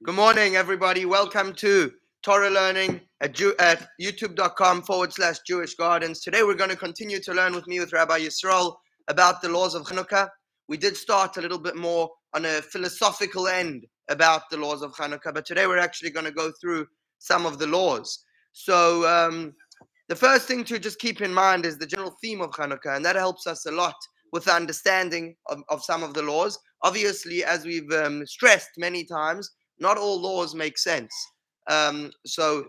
Good morning, everybody. Welcome to Torah Learning at youtube.com/Jewish Gardens. Today we're going to continue to learn with Rabbi Yisroel about the laws of Chanukah. We did start a little bit more on a philosophical end about the laws of Chanukah, but today we're actually going to go through some of the laws. So the first thing to just keep in mind is the general theme of Chanukah, and that helps us a lot with the understanding of some of the laws. Obviously, as we've stressed many times, not all laws make sense. So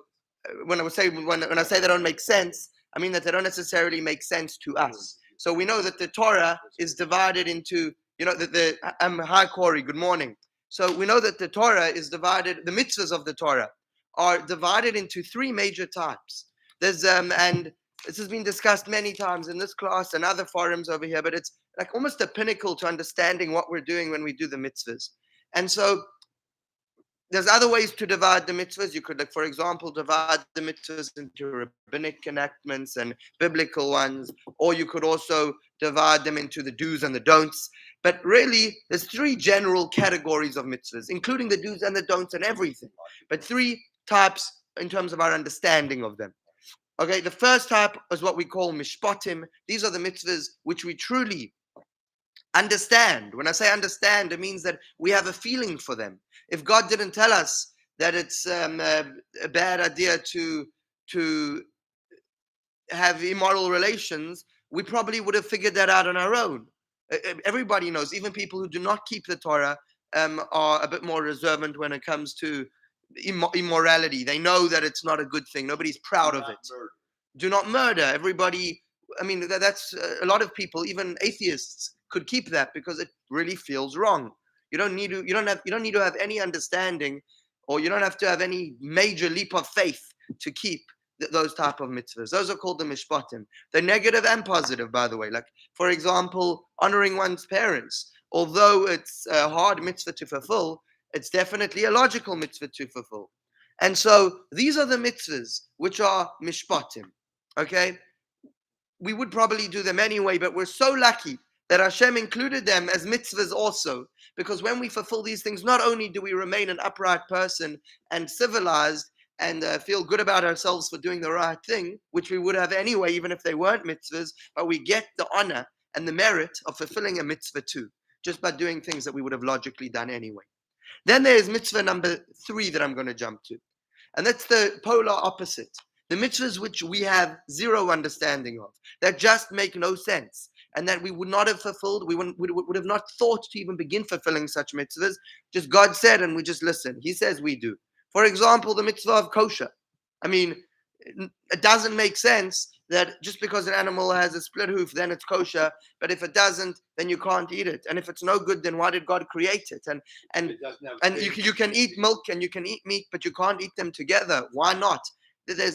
when I say they don't make sense, I mean that they don't necessarily make sense to us. So we know that the Torah is divided into, hi Corey, good morning. So we know that the Torah is divided, the mitzvahs of the Torah are divided into three major types. There's and this has been discussed many times in this class and other forums over here, but it's like almost a pinnacle to understanding what we're doing when we do the mitzvahs. And so there's other ways to divide the mitzvahs. You could, for example, divide the mitzvahs into rabbinic enactments and biblical ones, or you could also divide them into the do's and the don'ts. But really, there's three general categories of mitzvahs, including the do's and the don'ts and everything. But three types in terms of our understanding of them. Okay, the first type is what we call mishpatim. These are the mitzvahs which we truly understand. When I say understand, it means that we have a feeling for them. If God didn't tell us that it's a bad idea to have immoral relations, we probably would have figured that out on our own. Everybody knows, even people who do not keep the Torah are a bit more reservant when it comes to immorality. They know that it's not a good thing. Nobody's proud of it. Do not murder. Everybody, I mean, that's a lot of people, even atheists, could keep that because it really feels wrong. You don't need to have any understanding, or you don't have to have any major leap of faith to keep those type of mitzvahs. Those are called the mishpatim. They're negative and positive, by the way. Like, for example, honoring one's parents. Although it's a hard mitzvah to fulfill, it's definitely a logical mitzvah to fulfill. And so these are the mitzvahs which are mishpatim. Okay? We would probably do them anyway, but we're so lucky that Hashem included them as mitzvahs also, because when we fulfill these things, not only do we remain an upright person and civilized and feel good about ourselves for doing the right thing, which we would have anyway, even if they weren't mitzvahs, but we get the honor and the merit of fulfilling a mitzvah too, just by doing things that we would have logically done anyway. Then there's mitzvah number 3 that I'm going to jump to, and that's the polar opposite. The mitzvahs which we have zero understanding of, that just make no sense, and that we would not have fulfilled, we would have not thought to even begin fulfilling such mitzvahs. Just God said, and we just listen. He says we do. For example, the mitzvah of kosher. I mean, it doesn't make sense that just because an animal has a split hoof, then it's kosher. But if it doesn't, then you can't eat it. And if it's no good, then why did God create it? And you can eat milk and you can eat meat, but you can't eat them together. Why not? There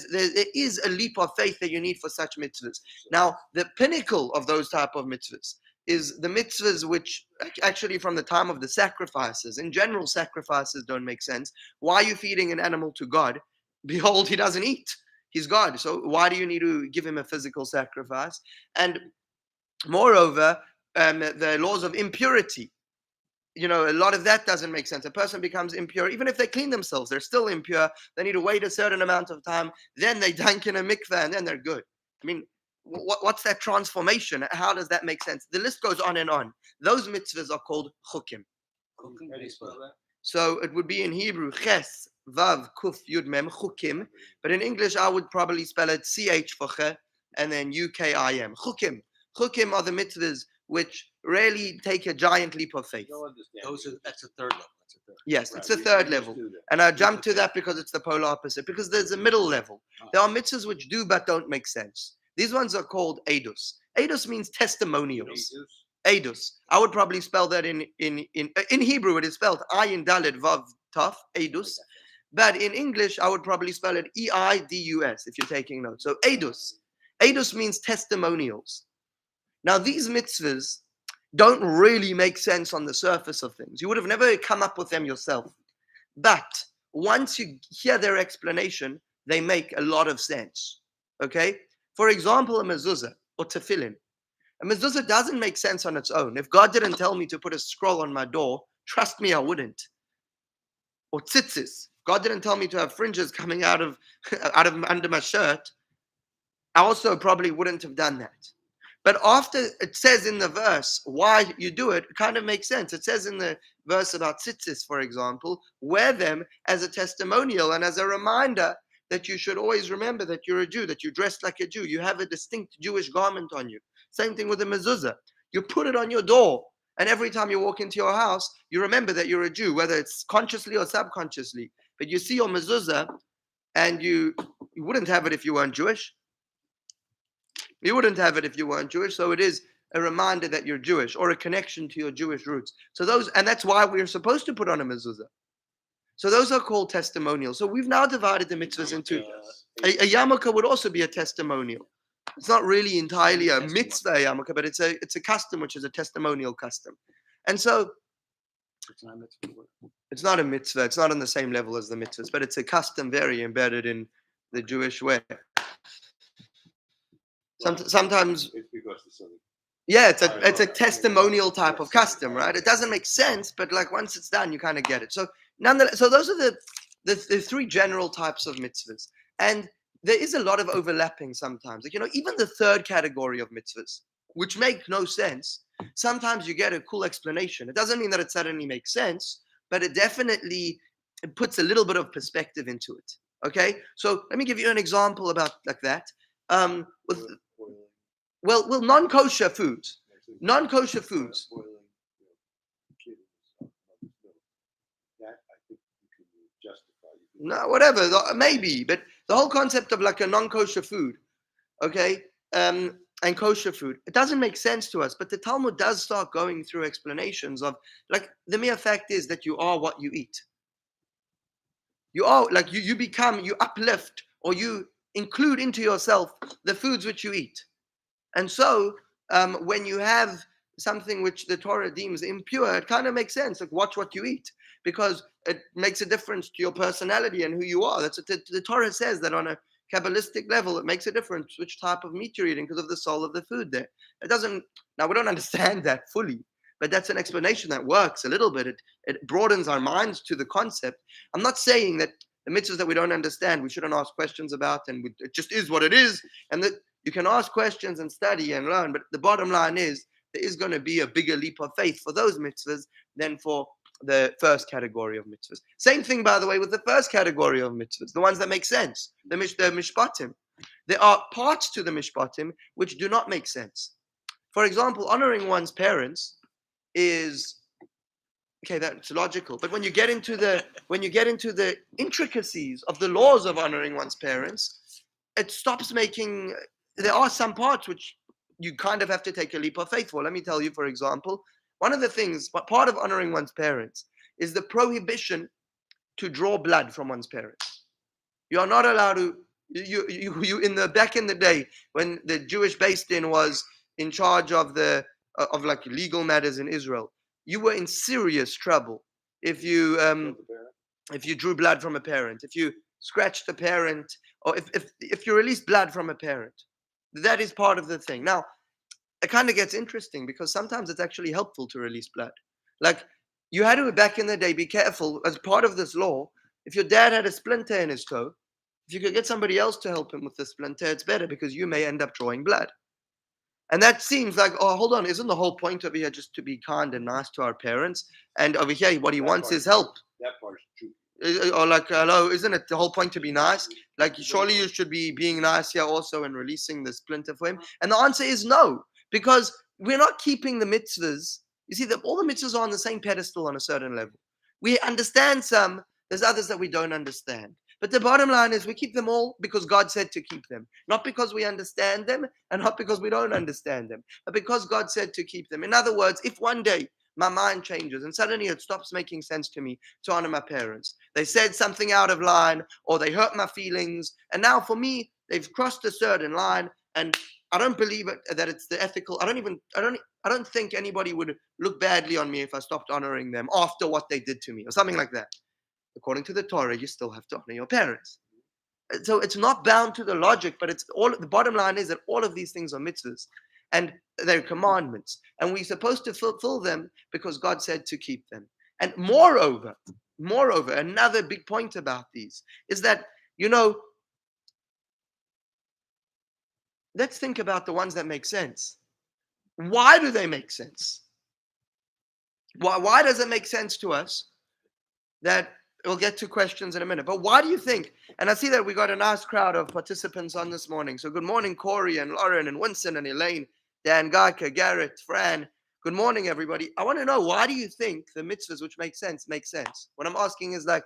is a leap of faith that you need for such mitzvahs. Now, the pinnacle of those type of mitzvahs is the mitzvahs which actually from the time of the sacrifices. In general, sacrifices don't make sense. Why are you feeding an animal to God? Behold, he doesn't eat. He's God. So why do you need to give him a physical sacrifice? And moreover, the laws of impurity. A lot of that doesn't make sense. A person becomes impure. Even if they clean themselves, they're still impure. They need to wait a certain amount of time. Then they dunk in a mikveh and then they're good. I mean, what's that transformation? How does that make sense? The list goes on and on. Those mitzvahs are called chukim. So it would be in Hebrew, ches, vav, kuf, yud, mem, chukim. But in English, I would probably spell it ch for che and then ukim. Chukim. Chukim are the mitzvahs which really take a giant leap of faith. That's a third level. Yes, it's the third level. And I jumped to that because it's the polar opposite, because there's a middle level. There are mitzvahs which do but don't make sense. These ones are called edus. Edus means testimonials. Edus. I would probably spell that in Hebrew, it is spelled ayin dalet vav taf, edus. But in English, I would probably spell it eidus if you're taking notes. So edus. Edus means testimonials. Now, these mitzvahs don't really make sense on the surface of things. You would have never come up with them yourself. But once you hear their explanation, they make a lot of sense. Okay? For example, a mezuzah or tefillin. A mezuzah doesn't make sense on its own. If God didn't tell me to put a scroll on my door, trust me, I wouldn't. or tzitzis. God didn't tell me to have fringes coming out of under my shirt. I also probably wouldn't have done that. But after it says in the verse why you do it, it kind of makes sense. It says in the verse about tzitzis, for example, wear them as a testimonial and as a reminder that you should always remember that you're a Jew, that you dress like a Jew, you have a distinct Jewish garment on you. Same thing with the mezuzah. You put it on your door, and every time you walk into your house, you remember that you're a Jew, whether it's consciously or subconsciously. But you see your mezuzah, and you wouldn't have it if you weren't Jewish. You wouldn't have it if you weren't Jewish. So it is a reminder that you're Jewish or a connection to your Jewish roots. So and that's why we're supposed to put on a mezuzah. So those are called testimonials. So we've now divided the mitzvahs into a yarmulke would also be a testimonial. It's not really entirely a mitzvah yarmulke, but it's a custom, which is a testimonial custom. And so it's not a mitzvah. It's not on the same level as the mitzvahs, but it's a custom very embedded in the Jewish way. Sometimes it's because it's something. Yeah, it's a testimonial type of custom, right? It doesn't make sense, but like once it's done, you kind of get it. So nonetheless, so those are the three general types of mitzvahs, and there is a lot of overlapping sometimes. Like, even the third category of mitzvahs, which make no sense, sometimes you get a cool explanation. It doesn't mean that it suddenly makes sense, but it definitely puts a little bit of perspective into it. Okay, so let me give you an example about like that. Well, non-kosher foods. Non-kosher foods. No, whatever, maybe, but the whole concept of like a non-kosher food, okay, and kosher food, it doesn't make sense to us, but the Talmud does start going through explanations of, like, the mere fact is that you are what you eat. You are, like, you uplift, or you include into yourself the foods which you eat. And so when you have something which the Torah deems impure, it kind of makes sense. Like, watch what you eat, because it makes a difference to your personality and who you are. That's what the Torah says, that on a Kabbalistic level, it makes a difference which type of meat you're eating because of the soul of the food there. Now we don't understand that fully, but that's an explanation that works a little bit. It broadens our minds to the concept. I'm not saying that the mitzvahs that we don't understand, we shouldn't ask questions about, and it just is what it is, and that you can ask questions and study and learn, but the bottom line is there is going to be a bigger leap of faith for those mitzvahs than for the first category of mitzvahs. Same thing, by the way, with the first category of mitzvahs, the ones that make sense, the mishpatim. There are parts to the mishpatim which do not make sense. For example, honoring one's parents is okay, that's logical. But when you get into the intricacies of the laws of honoring one's parents, it stops making. There are some parts which you kind of have to take a leap of faith for. Let me tell you, for example, one of the things, part of honoring one's parents is the prohibition to draw blood from one's parents. You are not allowed to. You in the back in the day when the Jewish Beis Din was in charge of like legal matters in Israel, you were in serious trouble if you drew blood from a parent, if you scratched a parent, or if you released blood from a parent. That is part of the thing. Now, it kind of gets interesting because sometimes it's actually helpful to release blood. Like, you had to, back in the day, be careful as part of this law. If your dad had a splinter in his toe, if you could get somebody else to help him with the splinter, it's better because you may end up drawing blood. And that seems like, oh, hold on, isn't the whole point over here just to be kind and nice to our parents? And over here, what he wants is help. That part's true. Or like, hello, isn't it the whole point to be nice? Like, surely you should be being nice here also and releasing the splinter for him. And the answer is no, because we're not keeping the mitzvahs. You see, all the mitzvahs are on the same pedestal on a certain level. We understand some, there's others that we don't understand. But the bottom line is we keep them all because God said to keep them. Not because we understand them and not because we don't understand them, but because God said to keep them. In other words, if one day my mind changes and suddenly it stops making sense to me to honor my parents, they said something out of line or they hurt my feelings, and now for me, they've crossed a certain line, and I don't believe that it's the ethical. I don't think anybody would look badly on me if I stopped honoring them after what they did to me or something like that. According to the Torah, you still have to honor your parents. So it's not bound to the logic, but it's all. The bottom line is that all of these things are mitzvahs, and they're commandments, and we're supposed to fulfill them because God said to keep them. And moreover, moreover, another big point about these is that, let's think about the ones that make sense. Why do they make sense? Why does it make sense to us that we'll get to questions in a minute? But why do you think? And I see that we got a nice crowd of participants on this morning. So good morning, Corey and Lauren and Winston and Elaine, Dan, Gaika, Garrett, Fran. Good morning, everybody. I want to know, why do you think the mitzvahs which make sense? What I'm asking is, like,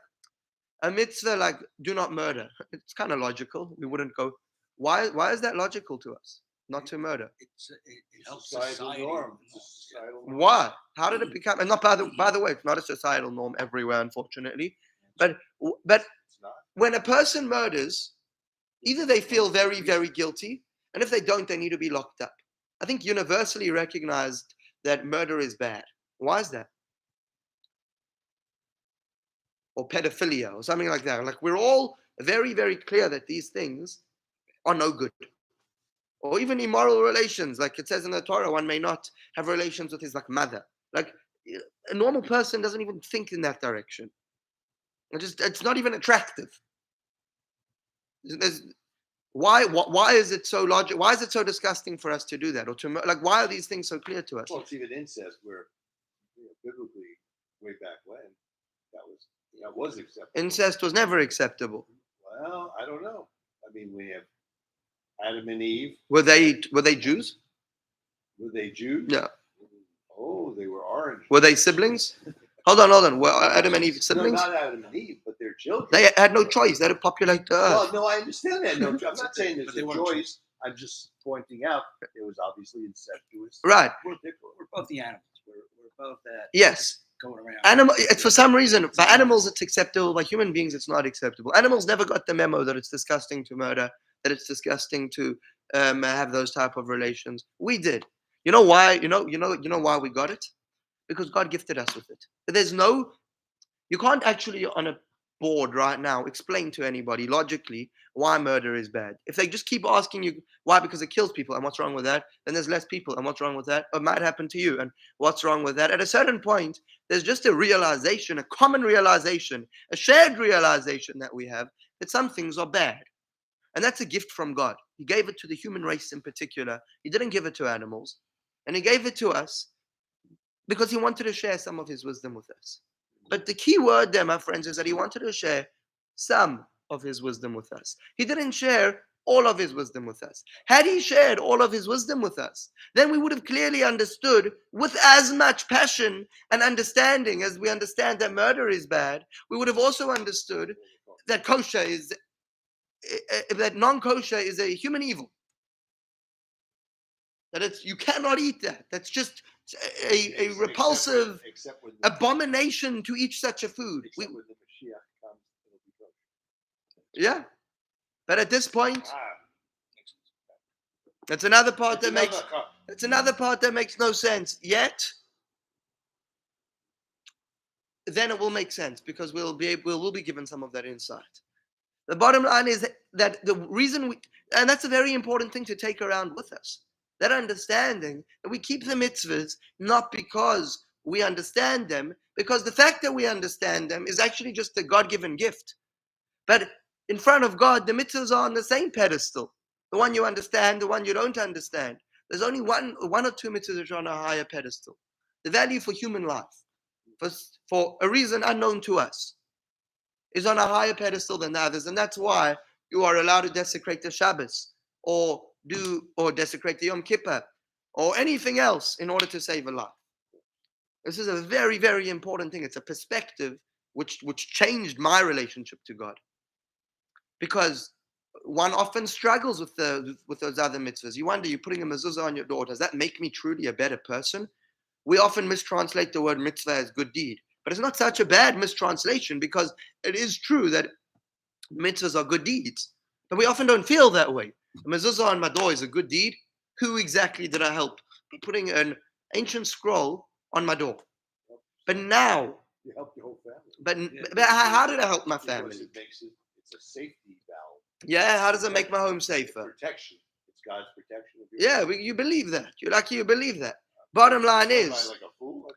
a mitzvah like do not murder. It's kind of logical. We wouldn't go. Why is that logical to us? Not to murder. It helps society. Norm. It's a societal norm. Why? How did it become? And not by the way, it's not a societal norm everywhere, unfortunately. But It's not. when a person murders, either they feel very, very guilty, and if they don't, they need to be locked up. I think universally recognized that murder is bad. Why is that? Or pedophilia, or something like that. Like, we're all very, very clear that these things are no good. Or even immoral relations, like it says in the Torah, one may not have relations with his mother. Like, a normal person doesn't even think in that direction. It's not even attractive. Why is it so logical? Why is it so disgusting for us to do that? Or why are these things so clear to us? Well, it's even incest, where biblically, way back when, that was acceptable. Incest was never acceptable. Well, I don't know. I mean, we have Adam and Eve. Were they Jews? Were they Jews? Yeah. Oh, they were orange. Were they siblings? Hold on. Were Adam and Eve siblings? No, not Adam and Eve, but their children. They had no choice. They had to populate the earth. Well, no, I understand that. No, I'm not saying there's But they a weren't choice. I'm just pointing out that it was obviously incestuous. Right. We're different. We're both the animals. We're both that. Yes. Going around. It's for some reason, by animals it's acceptable, by human beings it's not acceptable. Animals never got the memo that it's disgusting to murder, that it's disgusting to have those type of relations. We did. You know why? You know why we got it? Because God gifted us with it. You can't actually on a board right now explain to anybody logically why murder is bad. If they just keep asking you why, because it kills people, and what's wrong with that? Then there's less people, and what's wrong with that? It might happen to you, and what's wrong with that? At a certain point, there's just a realization, a common realization, a shared realization that we have that some things are bad. And that's a gift from God. He gave it to the human race in particular. He didn't give it to animals. And he gave it to us because he wanted to share some of his wisdom with us. But the key word there, my friends, is that he wanted to share some of his wisdom with us. He didn't share all of his wisdom with us. Had he shared all of his wisdom with us, then we would have clearly understood with as much passion and understanding as we understand that murder is bad. We would have also understood that that non-kosher is a human evil. That you cannot eat that. That's just a repulsive abomination to eat such a food. Except when the Mashiach comes, it'll be kosher. Yeah. But at this point, that's another part that makes no sense. Yet, then it will make sense because we'll be given some of that insight. The bottom line is that the reason and that's a very important thing to take around with us. That understanding that we keep the mitzvahs not because we understand them, because the fact that we understand them is actually just a God-given gift. But in front of God, the mitzvahs are on the same pedestal. The one you understand, the one you don't understand. There's only one or two mitzvahs which are on a higher pedestal. The value for human life, for a reason unknown to us, is on a higher pedestal than the others. And that's why you are allowed to desecrate the Shabbos or desecrate the Yom Kippur or anything else in order to save a life. This is a very, very important thing. It's a perspective which changed my relationship to God. Because one often struggles with those other mitzvahs. You wonder, you're putting a mezuzah on your door. Does that make me truly a better person? We often mistranslate the word mitzvah as good deed. But it's not such a bad mistranslation because it is true that mitzvahs are good deeds. But we often don't feel that way. A mezuzah on my door is a good deed. Who exactly did I help? Putting an ancient scroll on my door. But now, you helped your whole family. But how did I help my family? It's a safety valve. Yeah, how does it make my home safer? Protection. It's God's protection of your you believe that. You're lucky you believe that. Bottom line is, like a fool?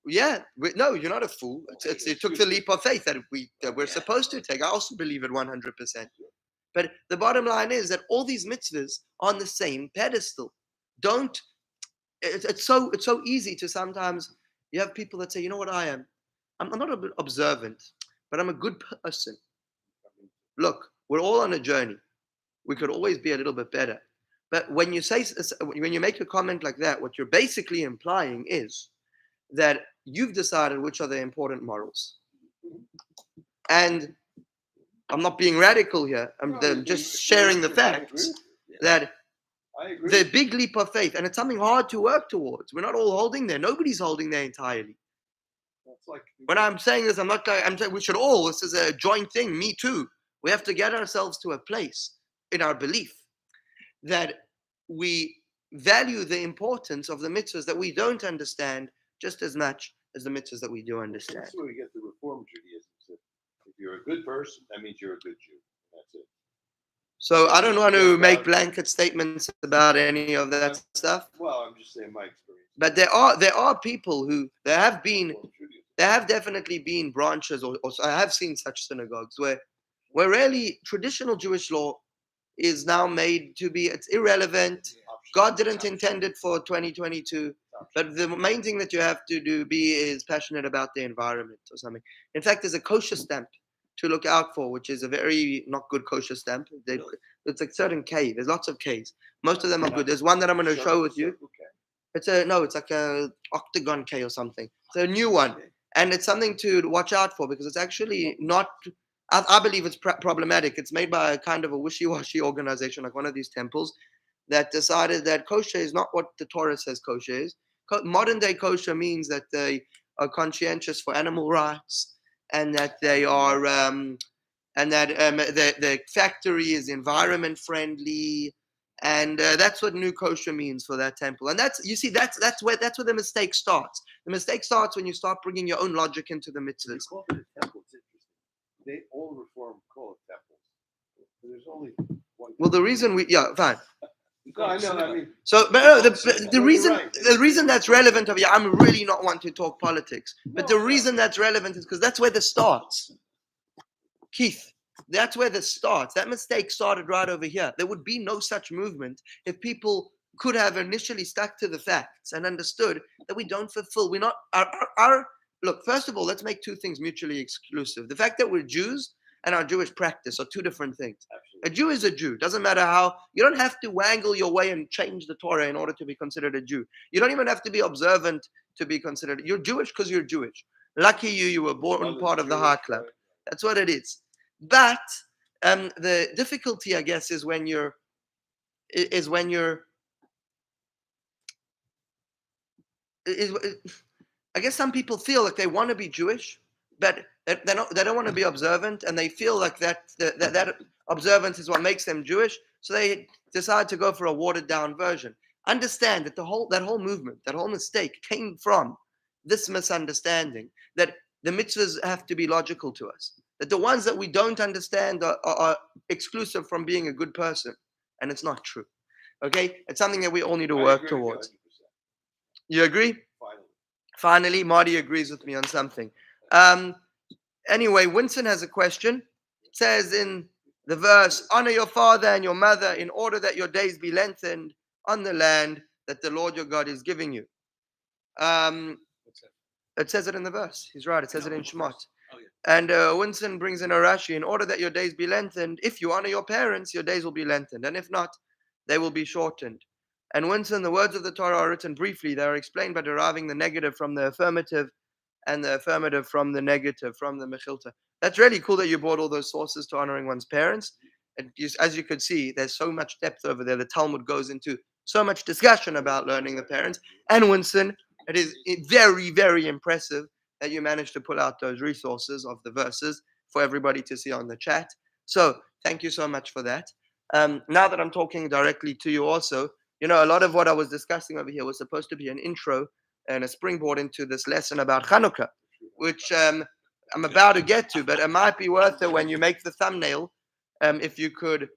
Yeah, no, you're not a fool. It took the leap of faith that we're supposed to take. I also believe it 100%. But the bottom line is that all these mitzvahs are on the same pedestal. Don't. It's so easy to sometimes. You have people that say, you know what I am. I'm not observant, but I'm a good person. Look, we're all on a journey. We could always be a little bit better. But when you make a comment like that, what you're basically implying is that you've decided which are the important morals. And I'm not being radical here. I'm just sharing the facts that I agree. the big leap of faith, and it's something hard to work towards. We're not all holding there. Nobody's holding there entirely. That's like When I'm saying this, I'm saying we should all, this is a joint thing, me too. We have to get ourselves to a place in our belief that we value the importance of the mitzvahs that we don't understand just as much as the mitzvahs that we do understand. That's where we get the Reform Judaism. So if you're a good person, that means you're a good Jew. That's it. So I don't want to make blanket statements about any of that stuff. Well, I'm just saying my experience. But there are people who there have definitely been branches, or I have seen such synagogues where really traditional Jewish law is now made to be, it's irrelevant. God didn't intend it for 2022. But the main thing that you have to is passionate about the environment or something. In fact, there's a kosher stamp to look out for, which is a very not good kosher stamp. It's a certain K. There's lots of Ks. Most of them are good. There's one that I'm going to show with you. It's like a octagon K or something. It's a new one. And it's something to watch out for because it's actually not, I believe it's problematic. It's made by a kind of a wishy-washy organization, like one of these temples, that decided that kosher is not what the Torah says kosher is. Modern day kosher means that they are conscientious for animal rights and that they are, and that the factory is environment friendly. And that's what new kosher means for that temple. And that's where the mistake starts. The mistake starts when you start bringing your own logic into the mitzvahs. You call it a temple. It's interesting. They all reform call it temples. There's only one. Well, the reason fine. No, I know. I mean, So, but no, the reason that's relevant over here, I'm really not one to talk politics, but the reason that's relevant is because that's where this starts. Keith, that's where this starts. That mistake started right over here. There would be no such movement if people could have initially stuck to the facts and understood that we don't fulfill. We're not look. First of all, let's make two things mutually exclusive. The fact that we're Jews and our Jewish practice are two different things. Absolutely. A Jew is a Jew. Doesn't matter how. You don't have to wangle your way and change the Torah in order to be considered a Jew. You don't even have to be observant to be considered. You're Jewish because you're Jewish. Lucky you were born part of the Heart Club. That's what it is. But the difficulty, I guess, is when you're. I guess some people feel like they want to be Jewish, but they don't want to be observant, and they feel like that observance is what makes them Jewish. So they decide to go for a watered down version. Understand that that whole movement, that whole mistake came from this misunderstanding that the mitzvahs have to be logical to us. That the ones that we don't understand are exclusive from being a good person, and it's not true. Okay, it's something that we all need to work towards. 100%. You agree? Finally, Marty agrees with me on something. Anyway, Winston has a question. It says in the verse, honor your father and your mother in order that your days be lengthened on the land that the Lord your God is giving you. It says it in the verse. He's right. It says it in Shemot. Oh, yeah. And Winston brings in a Rashi, in order that your days be lengthened, if you honor your parents, your days will be lengthened. And if not, they will be shortened. And Winston, the words of the Torah are written briefly. They are explained by deriving the negative from the affirmative and the affirmative from the negative, from the Mechilta. That's really cool that you brought all those sources to honoring one's parents. And as you could see, there's so much depth over there. The Talmud goes into so much discussion about learning the parents. And Winston, it is very, very impressive that you managed to pull out those resources of the verses for everybody to see on the chat. So thank you so much for that. Now that I'm talking directly to you also, a lot of what I was discussing over here was supposed to be an intro and a springboard into this lesson about Chanukah, which I'm about to get to, but it might be worth it when you make the thumbnail, if you could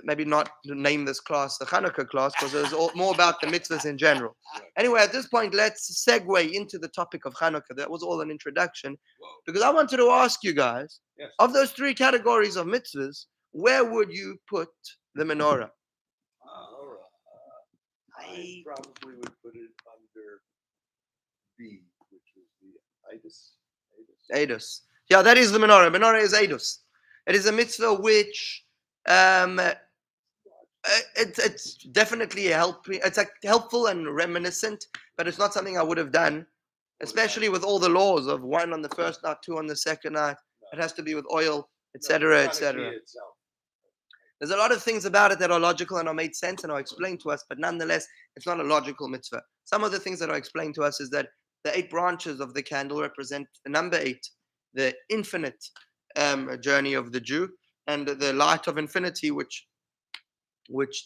maybe not name this class the Chanukah class because it was more about the mitzvahs in general. Anyway, at this point, let's segue into the topic of Chanukah. That was all an introduction because I wanted to ask you guys, Yes. of those three categories of mitzvahs, where would you put the menorah? I probably would put it under B, which was the Idus. Eidos. Yeah, that is the menorah. Menorah is Eidos. It is a mitzvah which it's definitely it's like helpful and reminiscent, but it's not something I would have done, especially with all the laws of 1 on the first night, 2 on the second night. It has to be with oil, etc., etc. There's a lot of things about it that are logical and are made sense and are explained to us, but nonetheless, it's not a logical mitzvah. Some of the things that are explained to us is that the 8 branches of the candle represent the number 8, the infinite journey of the Jew, and the light of infinity, which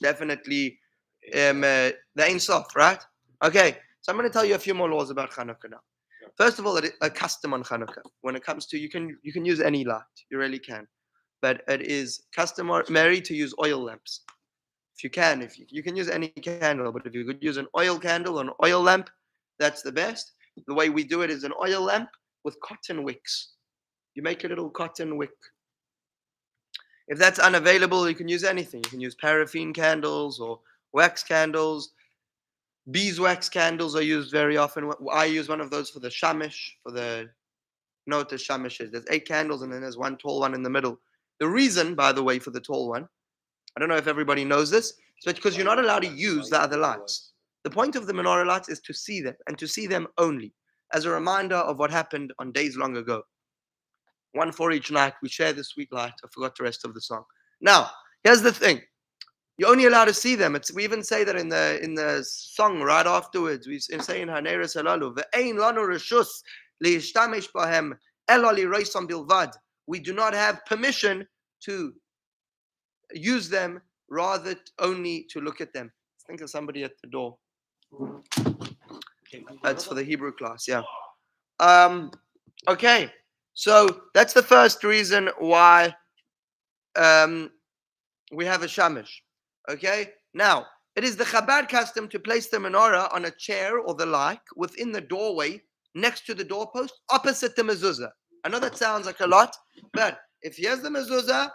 definitely the Ein Sof, right? Okay, so I'm going to tell you a few more laws about Chanukah now. First of all, a custom on Chanukah. When it comes to, you can use any light, you really can, but it is customary to use oil lamps. If you can, you can use any candle, but if you could use an oil candle or an oil lamp, that's the best. The way we do it is an oil lamp with cotton wicks. You make a little cotton wick. If that's unavailable, you can use anything. You can use paraffin candles or wax candles. Beeswax candles are used very often. I use one of those for the shamish, what the shamish is. There's 8 candles and then there's one tall one in the middle. The reason, by the way, for the tall one, I don't know if everybody knows this, it's because you're not allowed to use the other lights. The point of the menorah lights is to see them, and to see them only, as a reminder of what happened on days long ago. 1 for each night, we share the sweet light. I forgot the rest of the song. Now, here's the thing. You're only allowed to see them. We even say that in the song right afterwards. We say in Haneres Halalu, Ve'ein lanu reshus leishtamesh bahem elo liroisam bilvad. We do not have permission to use them, rather only to look at them. Think of somebody at the door. That's for the Hebrew class, yeah. Okay, so that's the first reason why we have a shamish. Okay, now it is the Chabad custom to place the menorah on a chair or the like within the doorway next to the doorpost opposite the mezuzah. I know that sounds like a lot, but if here's the mezuzah,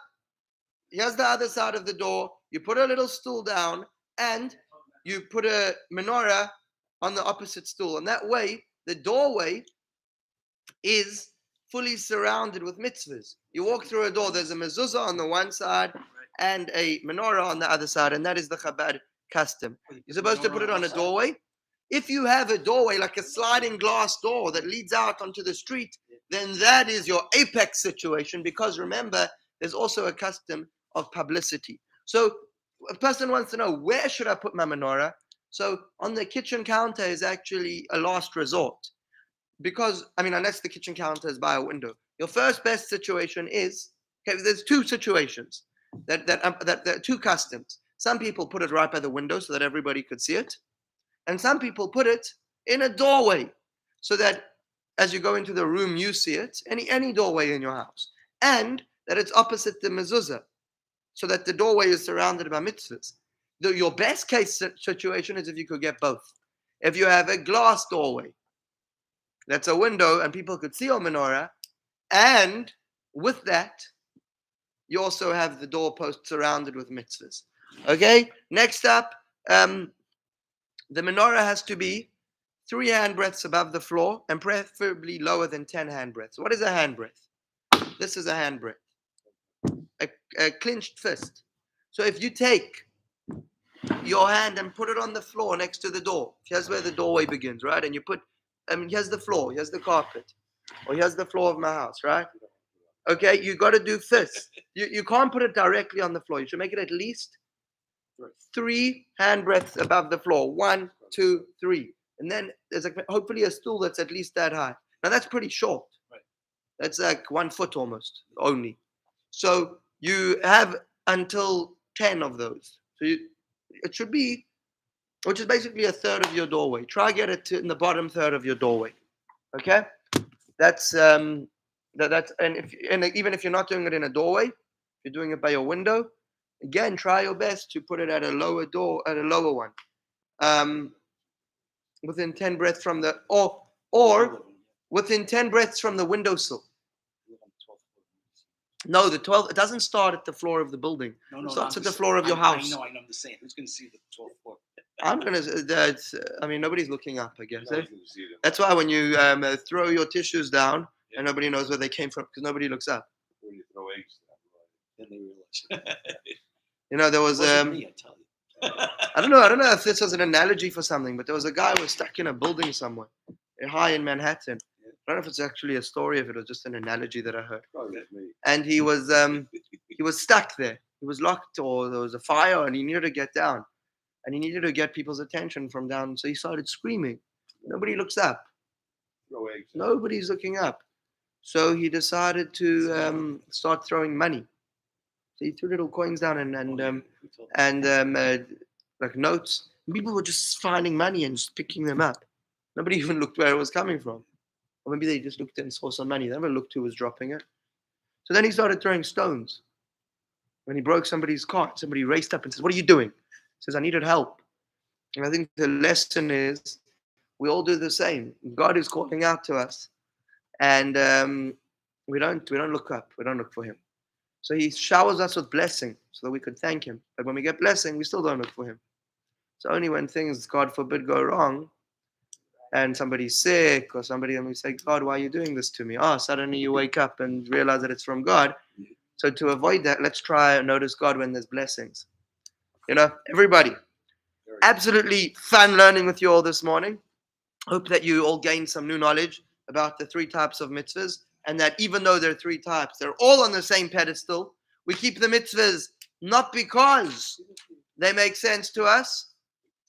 here's the other side of the door, you put a little stool down and you put a menorah on the opposite stool, and that way the doorway is fully surrounded with mitzvahs. You walk through a door, there's a mezuzah on the one side and a menorah on the other side, and that is the Chabad custom. You're supposed to put it on a doorway. If you have a doorway, like a sliding glass door that leads out onto the street, then that is your apex situation, because remember, there's also a custom of publicity. So a person wants to know, where should I put my menorah? So on the kitchen counter is actually a last resort. Because, unless the kitchen counter is by a window. Your first best situation is, okay, there's 2 situations. That 2 customs. Some people put it right by the window so that everybody could see it, and some people put it in a doorway so that as you go into the room you see it, any doorway in your house, and that it's opposite the mezuzah, so that the doorway is surrounded by mitzvahs. Your best case situation is if you could get both. If you have a glass doorway that's a window and people could see your menorah, and with that you also have the doorpost surrounded with mitzvahs. Okay, next up, the menorah has to be 3 handbreadths above the floor and preferably lower than 10 handbreadths. What is a handbreadth? This is a handbreadth, a clenched fist. So if you take your hand and put it on the floor next to the door, here's where the doorway begins, right? And you put, here's the floor, here's the carpet, or here's the floor of my house, right? Okay, you got to do this. You can't put it directly on the floor. You should make it at least 3 handbreadths above the floor. 1, 2, 3. And then there's hopefully a stool that's at least that high. Now that's pretty short. Right. That's like 1 foot almost only. So you have until 10 of those. So it should be, which is basically a third of your doorway. Try get it in the bottom third of your doorway. Okay? That's even if you're not doing it in a doorway, if you're doing it by your window, Again, try your best to put it at a lower door, at a lower one. Within 10 breaths from the, or within 10 breaths from the windowsill. No, the 12, it doesn't start at the floor of the building. No, It no, starts I'm at the just- floor of your house. I know, I'm just saying. Who's going to see the 12th floor? I'm gonna. I mean, nobody's looking up. I guess. No one's gonna see them. That's why when you throw your tissues down and nobody knows where they came from because nobody looks up. When you throw eggs down, Then they realize. You know, there was Wasn't me, I tell you. I don't know if this was an analogy for something, but there was a guy who was stuck in a building somewhere, high in Manhattan. I don't know if it's actually a story, if it was just an analogy that I heard. probably was me. And he was stuck there. He was locked, or there was a fire, and he needed to get down, and he needed to get people's attention from down. So he started screaming. Nobody looks up. Throw eggs. Nobody's looking up. So he decided to start throwing money. So he threw little coins down and like notes. People were just finding money and just picking them up. Nobody even looked where it was coming from. Or maybe they just looked and saw some money. They never looked who was dropping it. So then he started throwing stones. When he broke somebody's cart, somebody raced up and says, "What are you doing?" He says, "I needed help." And I think the lesson is we all do the same. God is calling out to us, and we don't look up. We don't look for Him. So He showers us with blessing so that we could thank Him. But when we get blessing, we still don't look for Him. So only when things, God forbid, go wrong, and somebody's sick or somebody, and we say, "God, why are you doing this to me?" Oh, suddenly you wake up and realize that it's from God. So to avoid that, let's try and notice God when there's blessings. You know, everybody, absolutely fun learning with you all this morning. Hope that you all gained some new knowledge about the 3 types of mitzvahs, and that even though there are 3 types, they're all on the same pedestal. We keep the mitzvahs not because they make sense to us,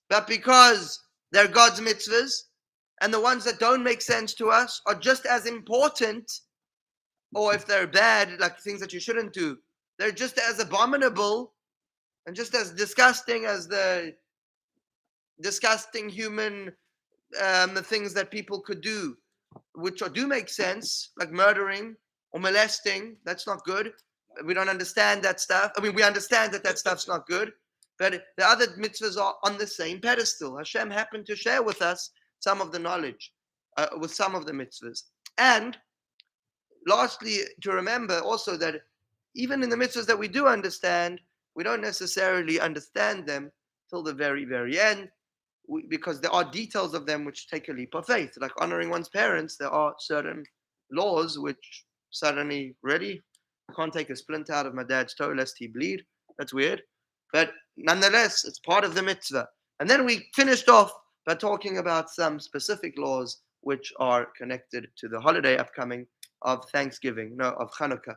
but because they're God's mitzvahs, and the ones that don't make sense to us are just as important, or if they're bad, like things that you shouldn't do, they're just as abominable and just as disgusting as the disgusting human the things that people could do, which do make sense, like murdering or molesting. That's not good. We don't understand that stuff. I mean, we understand that stuff's not good, but the other mitzvahs are on the same pedestal. Hashem happened to share with us some of the knowledge with some of the mitzvahs. And lastly, to remember also that even in the mitzvahs that we do understand, we don't necessarily understand them till the very, very end, because there are details of them which take a leap of faith. Like honoring one's parents, there are certain laws which suddenly, really, I can't take a splint out of my dad's toe lest he bleed. That's weird. But nonetheless, it's part of the mitzvah. And then we finished off by talking about some specific laws which are connected to the holiday upcoming of Thanksgiving, of Chanukah.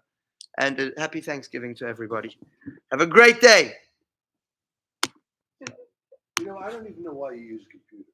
And happy Thanksgiving to everybody. Have a great day. You know, I don't even know why you use a computer.